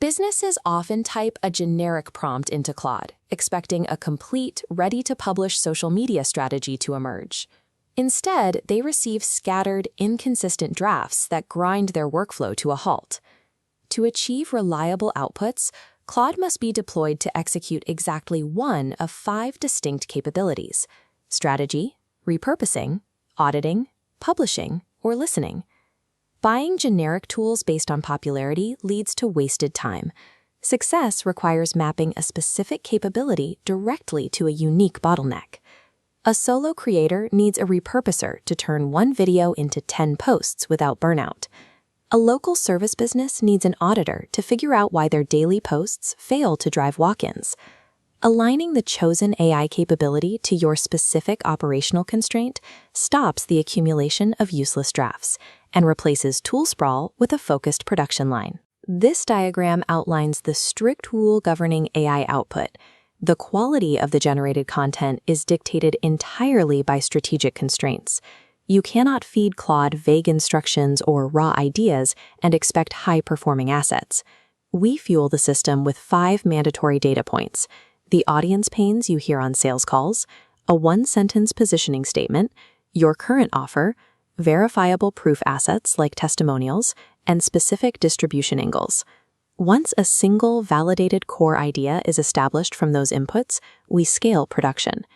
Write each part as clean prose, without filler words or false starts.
Businesses often type a generic prompt into Claude, expecting a complete, ready-to-publish social media strategy to emerge. Instead, they receive scattered, inconsistent drafts that grind their workflow to a halt. To achieve reliable outputs, Claude must be deployed to execute exactly one of 5 distinct capabilities: strategy, repurposing, auditing, publishing, or listening. Buying generic tools based on popularity leads to wasted time. Success requires mapping a specific capability directly to a unique bottleneck. A solo creator needs a repurposer to turn one video into 10 posts without burnout. A local service business needs an auditor to figure out why their daily posts fail to drive walk-ins. Aligning the chosen AI capability to your specific operational constraint stops the accumulation of useless drafts and replaces tool sprawl with a focused production line. This diagram outlines the strict rule governing AI output. The quality of the generated content is dictated entirely by strategic constraints. You cannot feed Claude vague instructions or raw ideas and expect high-performing assets. We fuel the system with 5 mandatory data points: the audience pains you hear on sales calls, a 1-sentence positioning statement, your current offer, verifiable proof assets like testimonials, and specific distribution angles. Once a single validated core idea is established from those inputs, we scale production.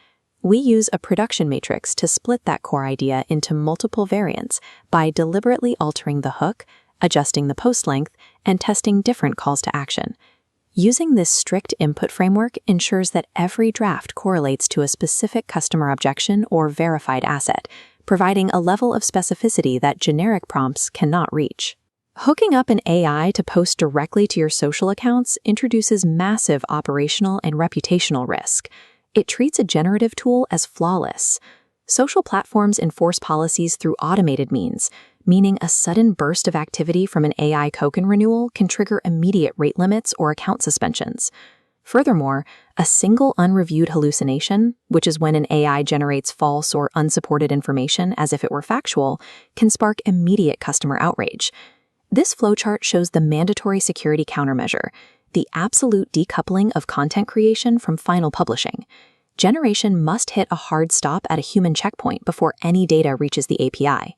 We use a production matrix to split that core idea into multiple variants by deliberately altering the hook, adjusting the post length, and testing different calls to action. Using this strict input framework ensures that every draft correlates to a specific customer objection or verified asset, providing a level of specificity that generic prompts cannot reach. Hooking up an AI to post directly to your social accounts introduces massive operational and reputational risk. It treats a generative tool as flawless. Social platforms enforce policies through automated means, meaning a sudden burst of activity from an AI token renewal can trigger immediate rate limits or account suspensions. Furthermore, a single unreviewed hallucination, which is when an AI generates false or unsupported information as if it were factual, can spark immediate customer outrage. This flowchart shows the mandatory security countermeasure, the absolute decoupling of content creation from final publishing. Generation must hit a hard stop at a human checkpoint before any data reaches the API.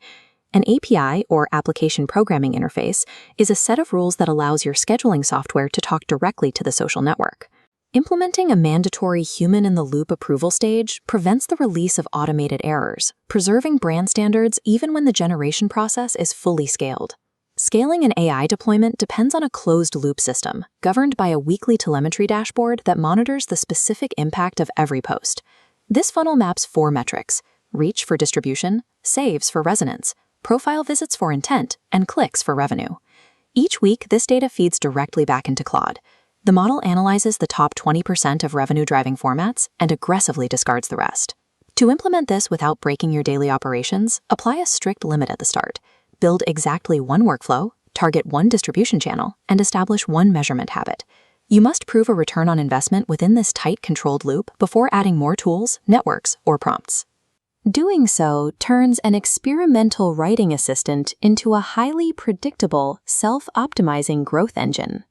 An API, or Application Programming Interface, is a set of rules that allows your scheduling software to talk directly to the social network. Implementing a mandatory human-in-the-loop approval stage prevents the release of automated errors, preserving brand standards even when the generation process is fully scaled. Scaling an AI deployment depends on a closed-loop system, governed by a weekly telemetry dashboard that monitors the specific impact of every post. This funnel maps 4 metrics: reach for distribution, saves for resonance, profile visits for intent, and clicks for revenue. Each week, this data feeds directly back into Claude. The model analyzes the top 20% of revenue-driving formats and aggressively discards the rest. To implement this without breaking your daily operations, apply a strict limit at the start. Build exactly one workflow, target one distribution channel, and establish one measurement habit. You must prove a return on investment within this tight, controlled loop before adding more tools, networks, or prompts. Doing so turns an experimental writing assistant into a highly predictable, self-optimizing growth engine.